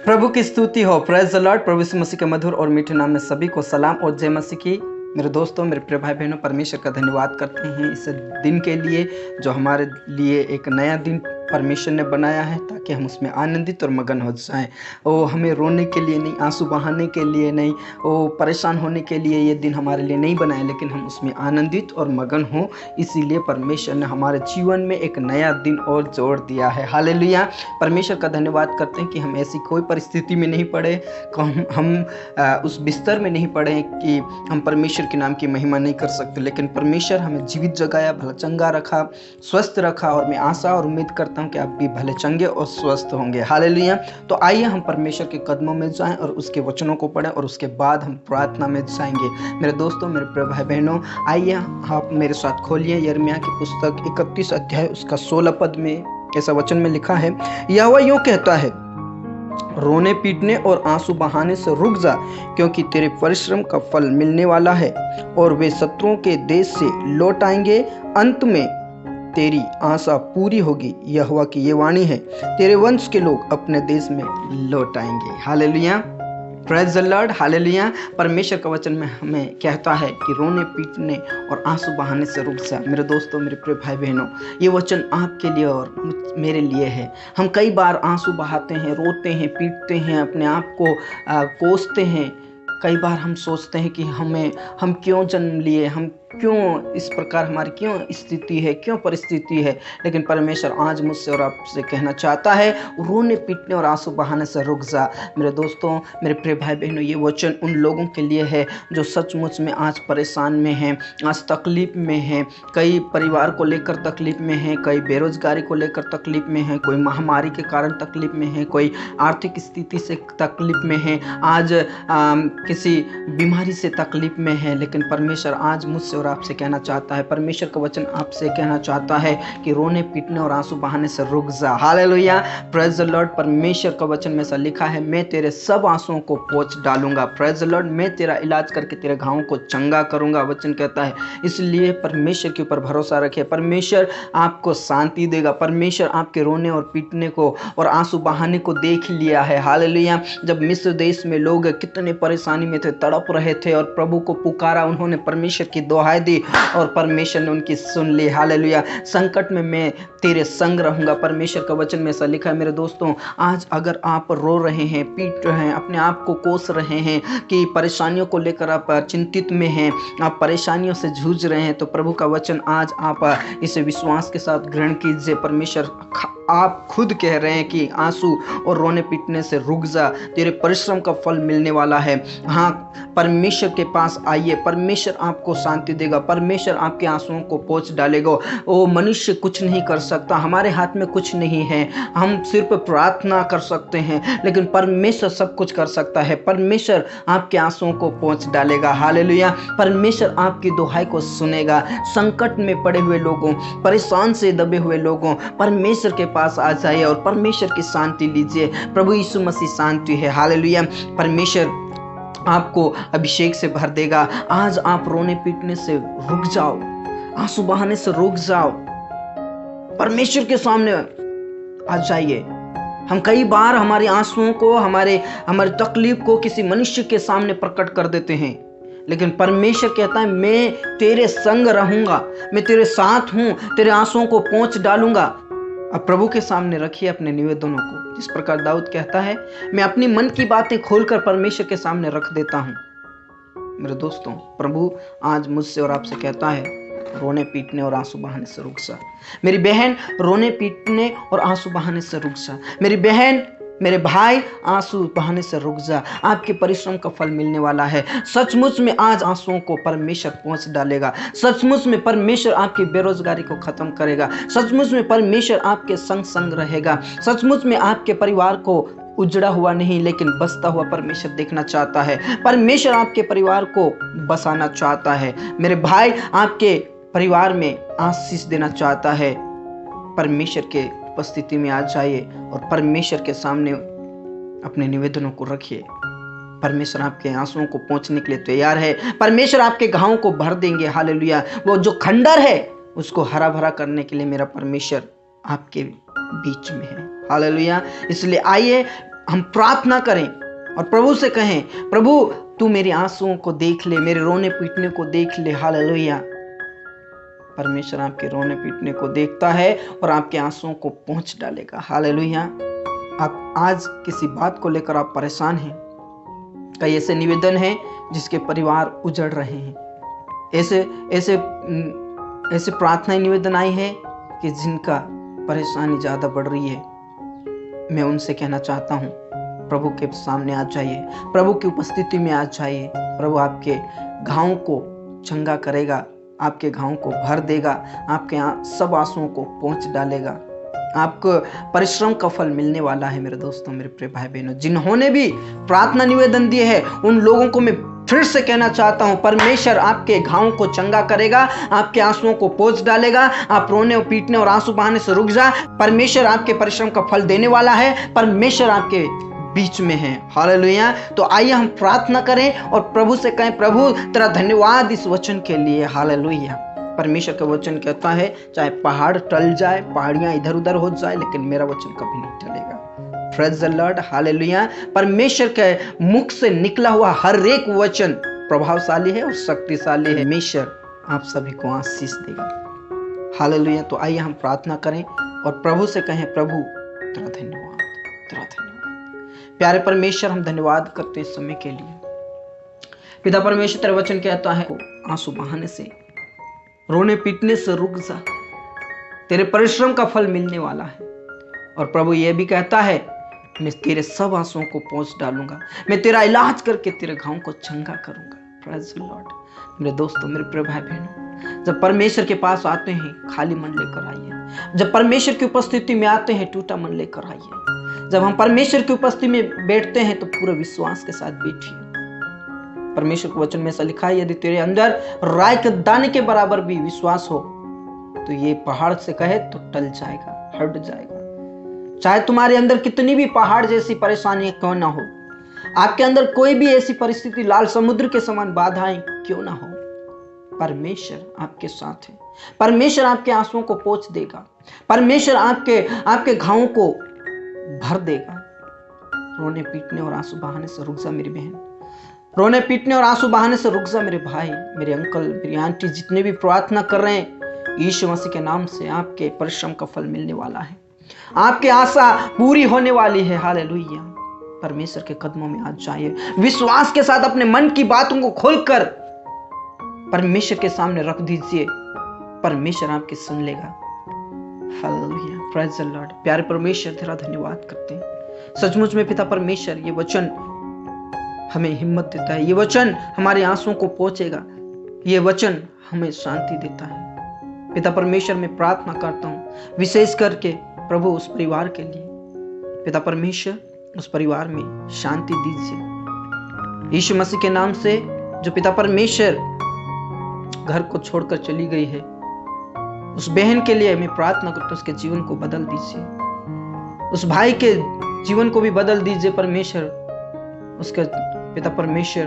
प्रभु की स्तुति हो। Praise the lord. प्रभु यीशु मसीह के मधुर और मीठे नाम में सभी को सलाम और जय मसीह की। मेरे दोस्तों, मेरे प्रिय भाई बहनों, परमेश्वर का धन्यवाद करते हैं इस दिन के लिए जो हमारे लिए एक नया दिन परमेश्वर ने बनाया है ताकि हम उसमें आनंदित और मगन हो जाएं। वो हमें रोने के लिए नहीं, आंसू बहाने के लिए नहीं, वो परेशान होने के लिए ये दिन हमारे लिए नहीं बनाया, लेकिन हम उसमें आनंदित और मगन हों। इसीलिए परमेश्वर ने हमारे जीवन में एक नया दिन और जोड़ दिया है। हालेलुया। परमेश्वर का धन्यवाद करते हैं कि हम ऐसी कोई परिस्थिति में नहीं पड़े, हम उस बिस्तर में नहीं पड़े कि हम परमेश्वर के नाम की महिमा नहीं कर सकते, लेकिन परमेश्वर हमें जीवित जगाया, भला चंगा रखा, स्वस्थ रखा। और मैं आशा और उम्मीद करता हूं कि आप भी भले चंगे और स्वस्थ होंगे। हालेलुया। तो आइए हम परमेश्वर के कदमों में जाएं और उसके वचनों को पढ़ें और उसके बाद हम प्रार्थना में जाएंगे। मेरे दोस्तों, मेरे प्रिय भाई बहनों, आइए आप मेरे साथ खोलिए यिर्मयाह की पुस्तक 31 अध्याय उसका 16 पद में ऐसा वचन में लिखा है, यहोवा यूं कहता है, रोने पीटने और आंसू बहाने से रुक जा, क्योंकि तेरे परिश्रम का फल मिलने वाला है और वे शत्रुओं के देश से लौट आएंगे। अंत में तेरी आशा पूरी होगी। यहोवा की ये वाणी है, तेरे वंश के लोग अपने देश में लौट आएंगे। Hallelujah. Praise the Lord. Hallelujah. परमेश्वर का वचन में हमें कहता है कि रोने पीटने और आंसू बहाने से रुक जा। मेरे दोस्तों, मेरे प्रिय भाई बहनों, ये वचन आपके लिए और मेरे लिए है। हम कई बार आंसू बहाते हैं, रोते हैं, पीटते हैं, अपने आप को कोसते हैं। कई बार हम सोचते हैं कि हम क्यों जन्म लिए, हम क्यों इस प्रकार, हमारी क्यों स्थिति है, क्यों परिस्थिति है। लेकिन परमेश्वर आज मुझसे और आपसे कहना चाहता है, रोने पीटने और आंसू बहाने से रुक जा। मेरे दोस्तों, मेरे प्रिय भाई बहनों, ये वचन उन लोगों के लिए है जो सचमुच में आज परेशान में हैं, आज तकलीफ में हैं। कई परिवार को लेकर तकलीफ में हैं, कई बेरोजगारी को लेकर तकलीफ में हैं, कोई महामारी के कारण तकलीफ में है, कोई आर्थिक स्थिति से तकलीफ में है, आज किसी बीमारी से तकलीफ में है। लेकिन परमेश्वर आज मुझसे और आपसे कहना चाहता है, परमेश्वर का वचन आपसे कहना चाहता है कि रोने पीटने और आंसू बहाने से रुक जा। हालेलुया। Praise the Lord. परमेश्वर का वचन में ऐसा लिखा है, मैं तेरे सब आंसुओं को पोंछ डालूंगा। Praise the Lord. मैं तेरा इलाज करके तेरे घावों को चंगा करूंगा, वचन कहता है। इसलिए परमेश्वर के ऊपर भरोसा रखिए। परमेश्वर आपको शांति देगा। परमेश्वर आपके रोने और पीटने को और आंसू बहाने को देख लिया है। हालेलुया। जब मिस्र देश में लोग कितने परेशानी में थे, तड़प रहे थे और प्रभु को पुकारा, उन्होंने परमेश्वर की दुहाई दी और परमेश्वर ने उनकी सुन ली। हालेलुया। संकट में मैं तेरे संग रहूंगा। परमेश्वर का वचन में ऐसा लिखा है। मेरे दोस्तों, आज अगर आप रो रहे हैं, पीट रहे हैं, अपने आप को कोस रहे हैं कि परेशानियों को लेकर आप चिंतित में हैं, आप परेशानियों से जूझ रहे हैं, तो प्रभु का वचन आज आप इसे विश्वास के साथ ग्रहण कीजिए। परमेश्वर आप खुद कह रहे हैं कि आंसू और रोने पीटने से रुक जा, तेरे परिश्रम का फल मिलने वाला है। हाँ, परमेश्वर के पास आइए, परमेश्वर आपको शांति देगा, परमेश्वर आपके आंसुओं को पोंछ डालेगा। वो मनुष्य कुछ नहीं कर सकता, हमारे हाथ में कुछ नहीं है, हम सिर्फ प्रार्थना कर सकते हैं, लेकिन परमेश्वर सब कुछ कर सकता है। परमेश्वर आपके आंसुओं को पोंछ डालेगा। हालेलुया। परमेश्वर आपकी दुहाई को सुनेगा। संकट में पड़े हुए लोगों, परेशान से दबे हुए लोगों, परमेश्वर के पास आ जाइए और परमेश्वर की शांति लीजिए। प्रभु यीशु मसीह शांति है। हालेलुया। परमेश्वर आपको अभिषेक से भर देगा। आज आप रोने पीटने से रुक जाओ, आंसू बहाने से रुक जाओ, परमेश्वर के सामने आ जाइए। हम कई बार हमारे आंसुओं को, हमारी तकलीफ को किसी मनुष्य के सामने प्रकट कर देते हैं, लेकिन परमेश्वर कहता है, मैं तेरे संग रहूंगा, मैं तेरे साथ हूं, तेरे आंसुओं को पोंछ डालूंगा। अब प्रभु के सामने रखिए अपने निवेदनों को। जिस प्रकार दाऊद कहता है, मैं अपनी मन की बातें खोलकर परमेश्वर के सामने रख देता हूं। मेरे दोस्तों, प्रभु आज मुझसे और आपसे कहता है, रोने पीटने और आंसू बहाने से रुक जा। मेरी बहन, रोने पीटने और आंसू बहाने से रुक जा। मेरी बहन, मेरे भाई, आंसू बहाने से रुक जा। आपके परिश्रम का फल मिलने वाला है। सचमुच में आज आंसुओं को परमेश्वर पोंछ डालेगा। सचमुच में परमेश्वर आपकी बेरोजगारी को खत्म करेगा। सचमुच में परमेश्वर आपके संग रहेगा। सचमुच में आपके परिवार को उजड़ा हुआ नहीं, लेकिन बसता हुआ परमेश्वर देखना चाहता है। परमेश्वर आपके परिवार को बसाना चाहता है। मेरे भाई, आपके परिवार में आशीष देना चाहता है। परमेश्वर के उपस्थिति में आ जाइए और परमेश्वर के सामने अपने निवेदनों को रखिए। परमेश्वर आपके आंसुओं को पोंछने के लिए तैयार है। परमेश्वर आपके घावों को भर देंगे। हालेलुया। वो जो खंडर है उसको हरा भरा करने के लिए मेरा परमेश्वर आपके बीच में है। हालेलुया। इसलिए आइए हम प्रार्थना करें और प्रभु से कहें, प्रभु तू मेरे आंसुओं को देख ले, मेरे रोने पीटने को देख ले। हालेलुया। परमेश्वर आपके रोने पीटने को देखता है और आपके आंसुओं को पोंछ डालेगा। हालेलुया। आप आज किसी बात को लेकर आप परेशान हैं, कई ऐसे निवेदन हैं जिसके परिवार उजड़ रहे हैं, ऐसे प्रार्थनाएं निवेदन आई है कि जिनका परेशानी ज्यादा बढ़ रही है। मैं उनसे कहना चाहता हूँ, प्रभु के सामने आ जाइए, प्रभु की उपस्थिति में आ जाइए। प्रभु आपके घावों को चंगा करेगा, आपके घावों को भर देगा, आपके सब आंसुओं को पोंछ डालेगा। आपको परिश्रम का फल मिलने वाला है। मेरे दोस्तों, मेरे प्रिय भाई बहनों, जिन्होंने भी प्रार्थना निवेदन दिए हैं उन लोगों को मैं फिर से कहना चाहता हूं, परमेश्वर आपके घावों को चंगा करेगा, आपके आंसुओं को पोंछ डालेगा। आप रोने और पीटने और आंसू बहाने से रुक जा। परमेश्वर आपके परिश्रम का फल देने वाला है। परमेश्वर आपके बीच में है। हालेलुया। तो आइए हम प्रार्थना करें और प्रभु से कहें, प्रभु तेरा धन्यवाद इस वचन के लिए। हालेलुया। परमेश्वर का वचन कहता है, चाहे पहाड़ टल जाए, पहाड़ियां इधर उधर हो जाए, लेकिन मेरा वचन कभी नहीं टलेगा। Praise the Lord. हालेलुया। परमेश्वर के मुख से निकला हुआ हर एक वचन प्रभावशाली है और शक्तिशाली है। परमेश्वर आप सभी को आशीष देगा। हालेलुया। तो आइए हम प्रार्थना करें और प्रभु से कहें, प्रभु तेरा धन्यवाद, तेरा धन्यवाद। प्यारे परमेश्वर, हम धन्यवाद करते इस समय के लिए। पिता परमेश्वर, तेरा वचन कहता है, आंसू बहाने से, रोने पीटने से रुक जा, तेरे परिश्रम का फल मिलने वाला है। और प्रभु ये भी कहता है, मैं तेरे सब आंसुओं को पोंछ डालूंगा, मैं तेरा इलाज करके तेरे घावों को चंगा करूंगा। Praise the Lord. मेरे दोस्तों, मेरे प्रिय भाई बहनों, जब परमेश्वर के पास आते हैं खाली मन लेकर आइए। जब परमेश्वर की उपस्थिति में आते हैं टूटा मन लेकर आइए। जब हम परमेश्वर की उपस्थिति में बैठते हैं तो पूरे विश्वास के साथ बैठिए। परमेश्वर के वचन में ऐसा लिखा है, यदि तेरे अंदर राई के दाने के बराबर भी विश्वास हो तो ये पहाड़ से कहे तो टल जाएगा, हट जाएगा। चाहे तुम्हारे अंदर कितनी भी पहाड़ जैसी परेशानियां क्यों ना हो, आपके अंदर कोई भी ऐसी परिस्थिति लाल समुद्र के समान बाधाएं क्यों ना हो, परमेश्वर आपके साथ है। परमेश्वर आपके आंसुओं को पोंछ देगा। परमेश्वर आपके घावों को भर देगा। रोने पीटने और आंसू बहाने से रुक जा मेरी बहन, रोने पीटने और आंसू बहाने से रुक जा मेरे भाई, मेरे अंकल, मेरी आंटी, जितने भी प्रार्थना कर रहे हैं, यीशु मसीह के नाम से आपके परिश्रम का फल मिलने वाला है। आपकी आशा पूरी होने वाली है। हालेलुया। परमेश्वर के कदमों में आ जाइए, विश्वास के साथ अपने मन की बातों को खोलकर परमेश्वर के सामने रख दीजिए। परमेश्वर आपकी सुन लेगा। हालेलुया। Praise the Lord. प्यारे परमेश्वर, तेरा धन्यवाद करते हैं। सचमुच में पिता परमेश्वर, ये वचन हमें हिम्मत देता है, ये वचन हमारे आंसुओं को पोंछेगा, ये वचन हमें शांति देता है। पिता परमेश्वर, मैं प्रार्थना करता हूँ विशेष करके प्रभु उस परिवार के लिए। पिता परमेश्वर, उस परिवार में शांति दीजिए यीशु मसीह के नाम से। जो पिता परमेश्वर घर को छोड़कर चली गई है, उस बहन के लिए मैं प्रार्थना करता हूँ, उसके जीवन को बदल दीजिए। उस भाई के जीवन को भी बदल दीजिए परमेश्वर। उसका पिता परमेश्वर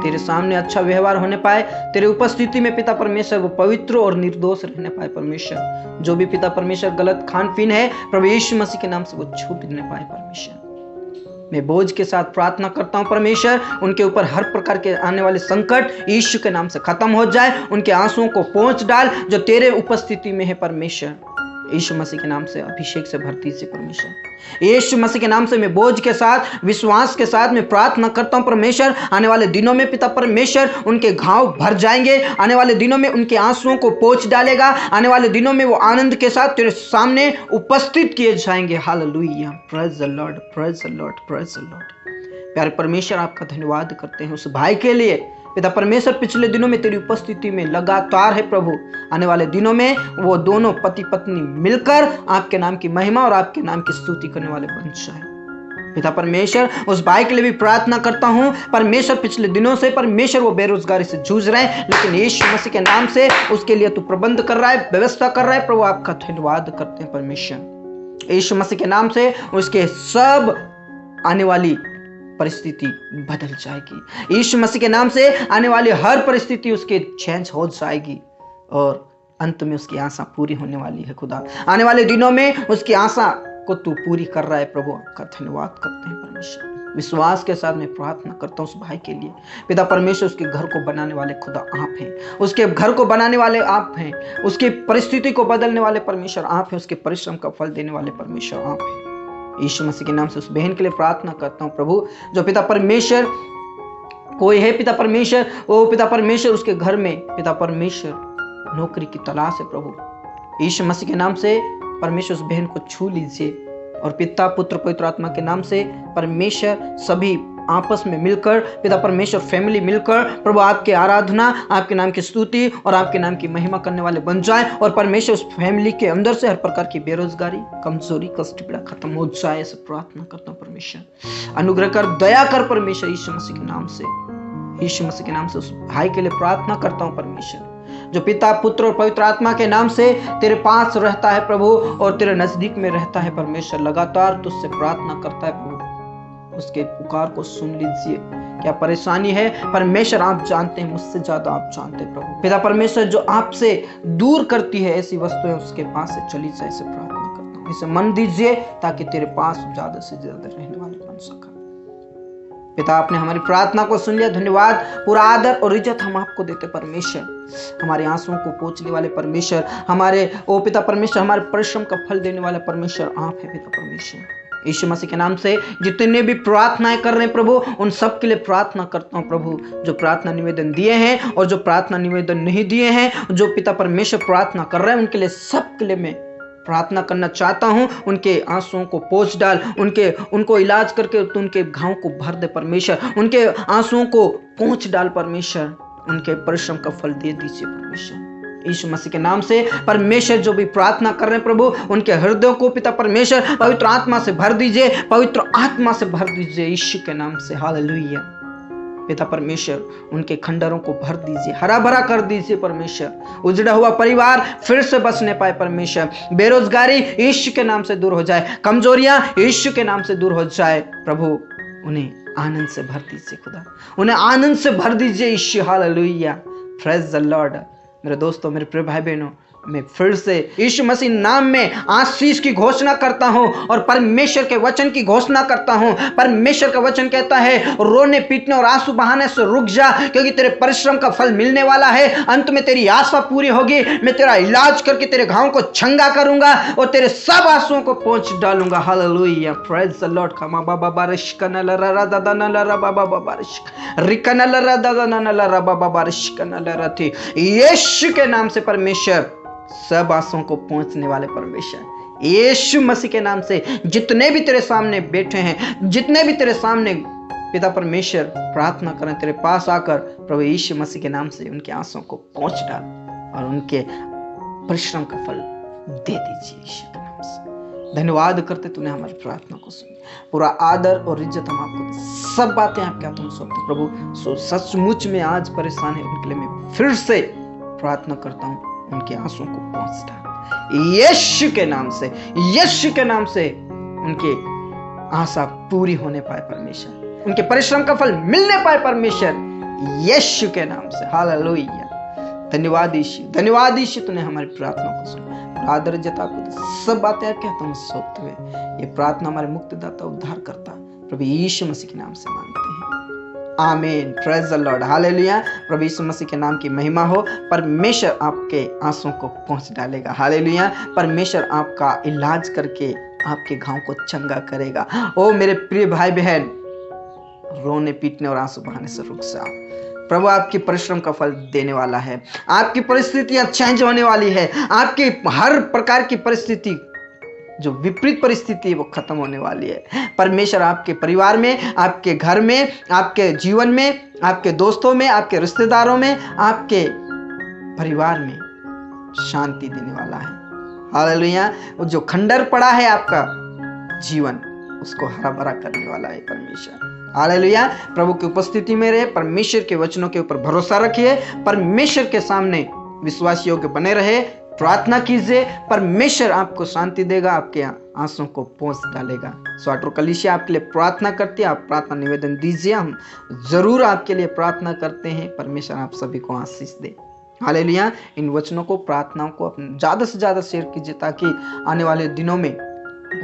तेरे सामने अच्छा व्यवहार होने पाए, तेरे उपस्थिति में पिता परमेश्वर वो पवित्र और निर्दोष रहने पाए। परमेश्वर, जो भी पिता परमेश्वर गलत खान पीन है, प्रभु यीशु मसीह के नाम से वो छूटने पाए। परमेश्वर, मैं बोझ के साथ प्रार्थना करता हूँ परमेश्वर, उनके ऊपर हर प्रकार के आने वाले संकट यीशु के नाम से खत्म हो जाए। उनके आंसुओं को पोंछ डाल जो तेरे उपस्थिति में है। परमेश्वर, यीशु मसीह के नाम से अभिषेक से भर दीजिए। परमेश्वर, यीशु मसीह के नाम से मैं बोझ के साथ, विश्वास के साथ मैं प्रार्थना करता हूं परमेश्वर। आने वाले दिनों में पिता परमेश्वर उनके घाव भर जाएंगे। आने वाले दिनों में उनके आंसुओं को पोंछ डालेगा। आने वाले दिनों में वो आनंद के साथ तेरे सामने उपस्थित किए जाएंगे। Hallelujah. Praise the Lord, praise the Lord, praise the Lord. प्यारे परमेश्वर, आपका धन्यवाद करते हैं उस भाई के लिए। पिता परमेश्वर, पिछले दिनों में तेरी उपस्थिति में लगातार है प्रभु। आने वाले दिनों में वो दोनों पति पत्नी मिलकर आपके नाम की महिमा और आपके नाम की स्तुति करने वाले बन जाए। पिता परमेश्वर, उस भाई के लिए भी प्रार्थना करता हूँ परमेश्वर। पिछले दिनों से परमेश्वर वो बेरोजगारी से जूझ रहे हैं, लेकिन यीशु मसीह के नाम से उसके लिए तू प्रबंध कर रहा है, व्यवस्था कर रहा है। प्रभु, आपका धन्यवाद करते हैं परमेश्वर। यीशु मसीह के नाम से उसके सब आने वाली परिस्थिति बदल जाएगी। यीशु मसीह के नाम से आने वाली हर परिस्थिति उसके चेंज हो जाएगी और अंत में उसकी आशा पूरी होने वाली है। खुदा, आने वाले दिनों में उसकी आशा को तू पूरी कर रहा है प्रभु, आपका धन्यवाद करते हैं परमेश्वर। विश्वास के साथ मैं प्रार्थना करता हूँ उस भाई के लिए। पिता परमेश्वर, उसके घर को बनाने वाले खुदा आप हैं, उसके घर को बनाने वाले आप हैं, उसकी परिस्थिति को बदलने वाले परमेश्वर आप हैं, उसके परिश्रम का फल देने वाले परमेश्वर आप हैं। यीशु मसीह के नाम से उस बहन के लिए प्रार्थना करता हूँ प्रभु, जो पिता परमेश्वर कोई है पिता परमेश्वर, वो पिता परमेश्वर उसके घर में पिता परमेश्वर नौकरी की तलाश है प्रभु। यीशु मसीह के नाम से परमेश्वर उस बहन को छू लीजिए, और पिता पुत्र पवित्र आत्मा के नाम से परमेश्वर सभी आपस में मिलकर पिता परमेश्वर फैमिली मिलकर प्रभु आपकी आराधना, आपके नाम की स्तुति और आपके नाम की महिमा करने वाले बन जाए, और परमेश्वर उस फैमिली के अंदर से हर प्रकार की बेरोजगारी, कमजोरी, कष्ट पीड़ा खत्म हो जाए। ऐसे प्रार्थना करता हूँ परमेश्वर, अनुग्रह कर, दया कर परमेश्वर। यीशु मसीह के नाम से, यीशु मसीह के नाम से उस भाई के लिए प्रार्थना करता हूँ परमेश्वर, जो पिता पुत्र और पवित्र आत्मा के नाम से तेरे पास रहता है प्रभु, और तेरे नजदीक में रहता है परमेश्वर, लगातार तुझसे प्रार्थना करता है प्रभु। उसके पुकार को सुन लीजिए। क्या परेशानी है परमेश्वर आप जानते हैं, मुझसे ज्यादा आप जानते हैं प्रभु। पिता परमेश्वर, जो आपसे दूर करती है ऐसी वस्तुएं उसके पास से चली जाए, ऐसे प्रार्थना करता हूँ। इसे मन दीजिए ताकि तेरे पास ज्यादा से ज्यादा रहने वाले बन सका। पिता, आपने हमारी प्रार्थना को सुन लिया, धन्यवाद। पूरा आदर और इज्जत हम आपको देते परमेश्वर। हमारे आंसुओं को पोंछने वाले परमेश्वर, हमारे ओ पिता परमेश्वर, हमारे परिश्रम का फल देने वाला परमेश्वर आप है पिता परमेश्वर। यीशु मसीह के नाम से जितने भी प्रार्थनाएं कर रहे हैं प्रभु, उन सब के लिए प्रार्थना करता हूं प्रभु। जो प्रार्थना निवेदन दिए हैं और जो प्रार्थना निवेदन नहीं दिए हैं, जो पिता परमेश्वर प्रार्थना कर रहे हैं, उनके लिए सब के लिए मैं प्रार्थना करना चाहता हूं। उनके आंसुओं को पोंछ डाल, उनको इलाज करके उनके घाव को भर दे परमेश्वर, उनके आंसुओं को पोंछ डाल परमेश्वर, उनके परिश्रम का फल दे दीजिए परमेश्वर। यीशु मसीह के नाम से परमेश्वर, जो भी प्रार्थना कर रहे हैं प्रभु, उनके हृदयों को पिता परमेश्वर पवित्र आत्मा से भर दीजिए, पवित्र आत्मा से भर दीजिए यीशु के नाम से। हालेलुया। पिता परमेश्वर, उनके खंडरों को भर दीजिए, हरा भरा कर दीजिए परमेश्वर। उजड़ा हुआ परिवार फिर से बसने पाए परमेश्वर। बेरोजगारी यीशु के नाम से दूर हो जाए, कमजोरियां यीशु के नाम से दूर हो जाए प्रभु। उन्हें आनंद से भर दीजिए खुदा, उन्हें आनंद से भर दीजिए Yeshu. Hallelujah, praise the Lord. मेरे दोस्तों, मेरे प्रिय भाई बहनों, मैं फिर से यीशु मसीह नाम में आशीष की घोषणा करता हूं और परमेश्वर के वचन की घोषणा करता हूं। परमेश्वर का वचन कहता है, रोने पीटने और आंसू बहाने से रुक जा, क्योंकि तेरे परिश्रम का फल मिलने वाला है। अंत में तेरी आशा पूरी होगी। मैं तेरा इलाज करके तेरे घावों को चंगा करूंगा और तेरे सब आंसुओं को पोंछ डालूंगा। Hallelujah, praise the Lord. खमा बाबा बारिश कनलरा दादा नलरा बाबा बारिश रिकनलरा दादा नलरा बाबा बारिश कनलरा थी। यीशु के नाम से परमेश्वर सब आंसुओं को पहुंचने वाले परमेश्वर, यीशु मसीह के नाम से जितने भी तेरे सामने बैठे हैं, जितने भी तेरे सामने पिता परमेश्वर प्रार्थना करें, तेरे पास आकर प्रभु यीशु मसीह के नाम से उनके आंसुओं को पहुंच डाल और उनके परिश्रम का फल दे दीजिए यीशु के नाम से। धन्यवाद करते तूने हमारी प्रार्थना को सुनी। पूरा आदर और इज्जत हम आपको दे, सब बातें आपके हाथों में सौंपते प्रभु। सो सचमुच में आज परेशान है उनके लिए मैं फिर से प्रार्थना करता हूँ, उनके आंसुओं को पहुंच डाल यीशु के नाम से। यीशु के नाम से उनके आशा पूरी होने पाए परमेश्वर, उनके परिश्रम का फल मिलने पाए परमेश्वर, यीशु के नाम से। हालेलुया। धन्यवाद यीशु, धन्यवाद यीशु, तूने हमारी प्रार्थना को सुना। आदर इज्जत आपको सब बातें कहता हूँ सौंपते हुए ये प्रार्थना हमारे मुक्तिदाता उद्धार करता प्रभु यीशु मसीह के नाम से मांगते हैं, आमीन। Praise the Lord. हालेलुया। प्रभु यीशु मसीह के नाम की महिमा हो। परमेश्वर आपके आंसुओं को पहुंच डालेगा। हालेलुया। परमेश्वर आपका इलाज करके आपके घाव को चंगा करेगा। ओ मेरे प्रिय भाई बहन, रोने पीटने और आंसू बहाने से रुक जाओ। प्रभु आपकी परिश्रम का फल देने वाला है। आपकी परिस्थितियां चेंज होने वाली है। आपकी हर प्रकार की परिस्थिति, जो विपरीत परिस्थिति है, वो खत्म होने वाली है। परमेश्वर आपके परिवार में, आपके घर में, आपके जीवन में, आपके दोस्तों में, आपके रिश्तेदारों में, आपके परिवार में शांति देने वाला है। हालेलुया। जो खंडर पड़ा है आपका जीवन, उसको हरा भरा करने वाला है परमेश्वर। हालेलुया। प्रभु की उपस्थिति में रहे, परमेश्वर के वचनों के ऊपर भरोसा रखिए, परमेश्वर के सामने विश्वास योग्य बने रहे, प्रार्थना कीजिए। परमेश्वर आपको शांति देगा, आपके आंसुओं को पोंछ डालेगा। स्वाटर कलीसिया आपके लिए प्रार्थना करती है। आप प्रार्थना निवेदन दीजिए, हम जरूर आपके लिए प्रार्थना करते हैं। परमेश्वर आप सभी को आशीष दे। हालेलुया। इन वचनों को, प्रार्थनाओं को ज्यादा से ज्यादा शेयर कीजिए, ताकि आने वाले दिनों में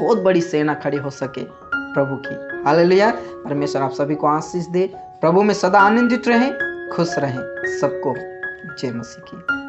बहुत बड़ी सेना खड़ी हो सके प्रभु की। हालेलुया। परमेश्वर आप सभी को आशीष दे। प्रभु में सदा आनंदित रहें, खुश रहें। सबको जय मसीह की।